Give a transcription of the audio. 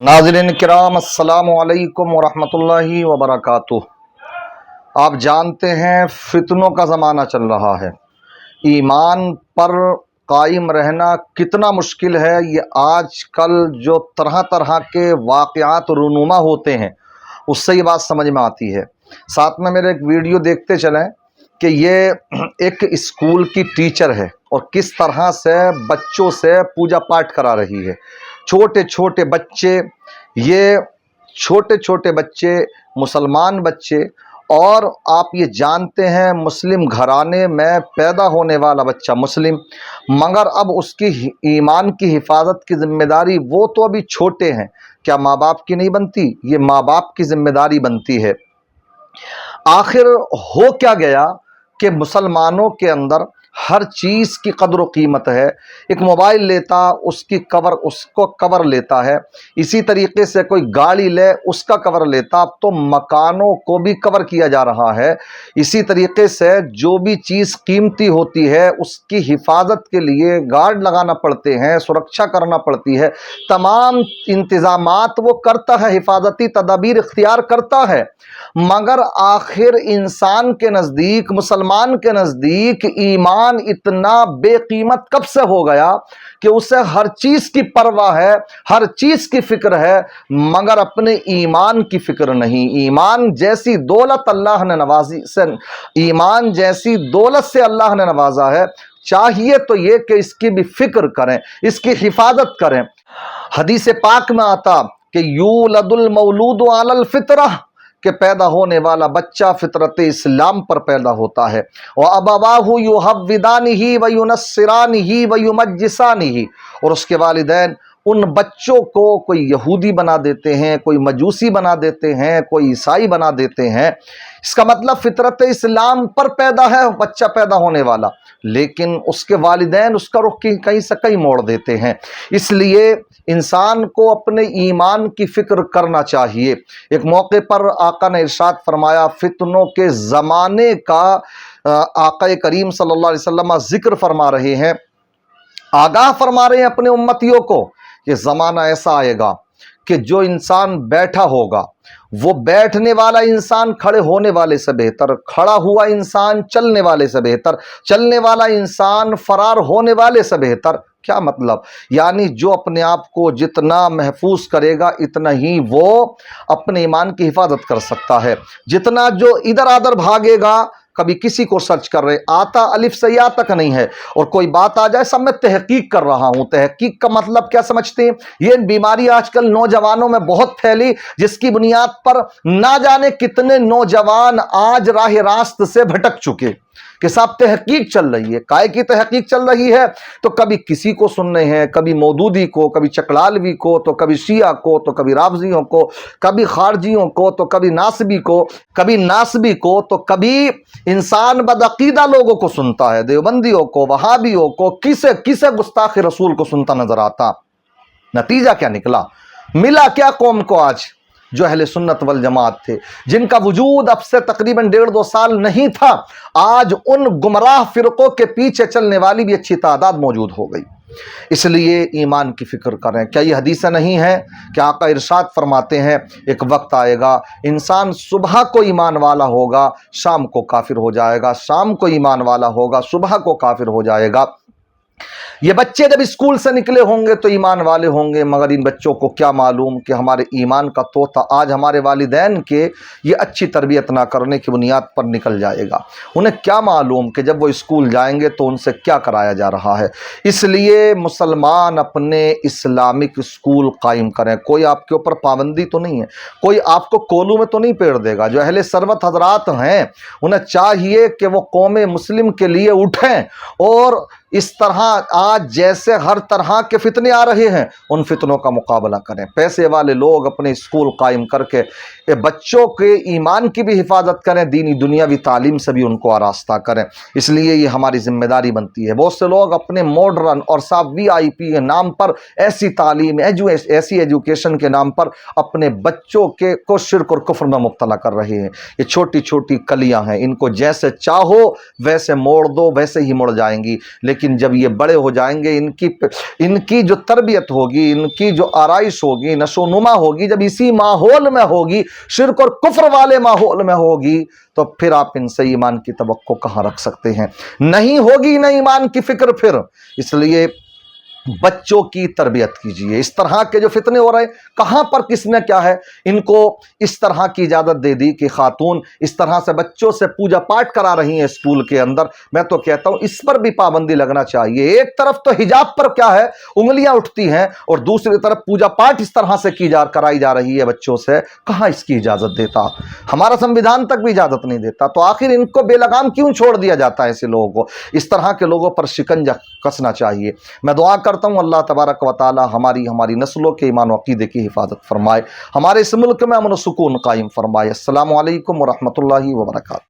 नाज़रीन किराम अस्सलामु अलैकुम वरहमतुल्लाहि वबरकातुह। आप जानते हैं फितनों का ज़माना चल रहा है। ईमान पर कायम रहना कितना मुश्किल है, ये आज कल जो तरह तरह के वाक़यात रूनुमा होते हैं उससे ये बात समझ में आती है। साथ में मेरे एक वीडियो देखते चलें कि ये एक स्कूल की टीचर है और किस तरह से बच्चों से पूजा पाठ करा रही है। छोटे छोटे बच्चे, ये छोटे छोटे बच्चे मुसलमान बच्चे, और आप ये जानते हैं मुस्लिम घराने में पैदा होने वाला बच्चा मुस्लिम, मगर अब उसकी ईमान की हिफाजत की ज़िम्मेदारी, वो तो अभी छोटे हैं, क्या माँ बाप की नहीं बनती? ये माँ बाप की ज़िम्मेदारी बनती है। आखिर हो क्या गया कि मुसलमानों के अंदर हर चीज़ की कदर व कीमत है। एक मोबाइल लेता उसको कवर लेता है, इसी तरीके से कोई गाड़ी ले उसका कवर लेता, अब तो मकानों को भी कवर किया जा रहा है। इसी तरीके से जो भी चीज़ कीमती होती है उसकी हिफाजत के लिए गार्ड लगाना पड़ते हैं, सुरक्षा करना पड़ती है, तमाम इंतज़ामात वो करता है, हिफाजती तदाबीर इख्तियार करता है। मगर आखिर इंसान के नज़दीक, मुसलमान के नज़दीक ईमान इतना बेकीमत कब से हो गया कि उसे हर चीज़ की परवाह है, हर चीज़ की फिक्र है, मगर अपने ईमान की फिक्र नहीं। ईमान जैसी दौलत अल्लाह ने नवाजी से, ईमान जैसी दौलत से अल्लाह ने नवाजा है, चाहिए तो ये कि इसकी भी फिक्र करें, इसकी हिफाजत करें। हदीस पाक में आता कि यूलदुल मौलूदु अलल फितरह, कि पैदा होने वाला बच्चा फितरत इस्लाम पर पैदा होता है। व अबवाहु युहव्विदानिही व युनस्सिरानिही व युमज्जिसानिही, और उसके वालिदैन उन बच्चों को कोई यहूदी बना देते हैं, कोई मजूसी बना देते हैं, कोई ईसाई बना देते हैं। इसका मतलब फितरत इस्लाम पर पैदा है बच्चा पैदा होने वाला, लेकिन उसके वालिदैन उसका रुख कहीं से कहीं मोड़ देते हैं। इसलिए इंसान को अपने ईमान की फिक्र करना चाहिए। एक मौके पर आका ने इरशाद फरमाया, फितनों के ज़माने का आका करीम सल्लल्लाहु अलैहि वसल्लम जिक्र फरमा रहे हैं, आगाह फरमा रहे हैं अपने उम्मतियों को कि ज़माना ऐसा आएगा कि जो इंसान बैठा होगा वो बैठने वाला इंसान खड़े होने वाले से बेहतर, खड़ा हुआ इंसान चलने वाले से बेहतर, चलने वाला इंसान फरार होने वाले से बेहतर। क्या मतलब? यानी जो अपने आप को जितना महफूज करेगा इतना ही वो अपने ईमान की हिफाजत कर सकता है। जितना जो इधर आधर भागेगा, कभी किसी को सर्च कर रहे, आता अलिफ से या तक नहीं है, और कोई बात आ जाए सब मैं तहकीक कर रहा हूं। तहकीक का मतलब क्या समझते हैं? ये बीमारी आजकल नौजवानों में बहुत फैली, जिसकी बुनियाद पर ना जाने कितने नौजवान आज राह रास्त से भटक चुके कि साहब तहकीक चल रही है। काय की तहकीक चल रही है? तो कभी किसी को सुनने हैं, कभी मौदूदी को, कभी चकलालवी को, तो कभी शिया को, तो कभी राफजियों को, कभी खारजियों को, तो कभी नासबी को, कभी नासबी को, तो कभी इंसान बदअकीदा लोगों को सुनता है, देवबंदियों को, वहाबियों को, किसे किसे गुस्ताख रसूल को सुनता नजर आता। नतीजा क्या निकला? मिला क्या कौम को आज? जो अहले सुन्नत वल जमात थे, जिनका वजूद अब से तकरीबन 1.5-2 साल नहीं था, आज उन गुमराह फिरकों के पीछे चलने वाली भी अच्छी तादाद मौजूद हो गई। इसलिए ईमान की फिक्र करें। क्या ये हदीस नहीं है कि आका इरशाद फरमाते हैं, एक वक्त आएगा इंसान सुबह को ईमान वाला होगा, शाम को काफिर हो जाएगा, शाम को ईमान वाला होगा, सुबह को काफिर हो जाएगा। ये बच्चे जब स्कूल से निकले होंगे तो ईमान वाले होंगे, मगर इन बच्चों को क्या मालूम कि हमारे ईमान का तोता आज हमारे वालिदैन के ये अच्छी तरबियत ना करने की बुनियाद पर निकल जाएगा। उन्हें क्या मालूम कि जब वो स्कूल जाएंगे तो उनसे क्या कराया जा रहा है। इसलिए मुसलमान अपने इस्लामिक स्कूल कायम करें। कोई आपके ऊपर पाबंदी तो नहीं है, कोई आपको कोलू में तो नहीं पेड़ देगा। जो अहले सरवत हजरात हैं उन्हें चाहिए कि वो कौम मुस्लिम के लिए उठें, और इस तरह आज जैसे हर तरह के फितने आ रहे हैं उन फितनों का मुकाबला करें। पैसे वाले लोग अपने स्कूल कायम करके बच्चों के ईमान की भी हिफाजत करें, दीनी दुनियावी तालीम से भी उनको आरास्ता करें। इसलिए ये हमारी जिम्मेदारी बनती है। बहुत से लोग अपने मॉडर्न और साहब VIP के नाम पर, ऐसी तालीम, ऐसी एजुकेशन के नाम पर अपने बच्चों के को शिर्क और कुफ्र में मुब्तला कर रहे हैं। ये छोटी छोटी कलियां हैं, इनको जैसे चाहो वैसे मोड़ दो, वैसे ही मुड़ जाएंगी। लेकिन لیکن جب یہ بڑے ہو جائیں گے، ان کی جو تربیت ہوگی، ان کی جو آرائش ہوگی، نشو و نما ہوگی، جب اسی ماحول میں ہوگی، شرک اور کفر والے ماحول میں ہوگی، تو پھر آپ ان سے ایمان کی توقع کہاں رکھ سکتے ہیں؟ نہیں ہوگی نہ ایمان کی فکر پھر۔ اس لیے بچوں کی تربیت کیجئے۔ اس طرح کے جو فتنے ہو رہے ہیں، کہاں پر کس نے کیا ہے، ان کو اس طرح کی اجازت دے دی کہ خاتون اس طرح سے بچوں سے پوجا پاٹ کرا رہی ہیں اسکول کے اندر۔ میں تو کہتا ہوں اس پر بھی پابندی لگنا چاہیے۔ ایک طرف تو حجاب پر کیا ہے، انگلیاں اٹھتی ہیں، اور دوسری طرف پوجا پاٹ اس طرح سے کرائی جا رہی ہے بچوں سے، کہاں اس کی اجازت دیتا؟ ہمارا سنویدھان تک بھی اجازت نہیں دیتا، تو آخر ان کو بے لگام کیوں چھوڑ دیا جاتا ہے؟ ایسے لوگوں کو، اس طرح کے لوگوں پر شکنجہ کسنا چاہیے۔ میں دعا کرتا ہوں اللہ تبارک و تعالی ہماری نسلوں کے ایمان و عقیدے کی حفاظت فرمائے، ہمارے اس ملک میں امن و سکون قائم فرمائے۔ السلام علیکم ورحمۃ اللہ وبرکاتہ۔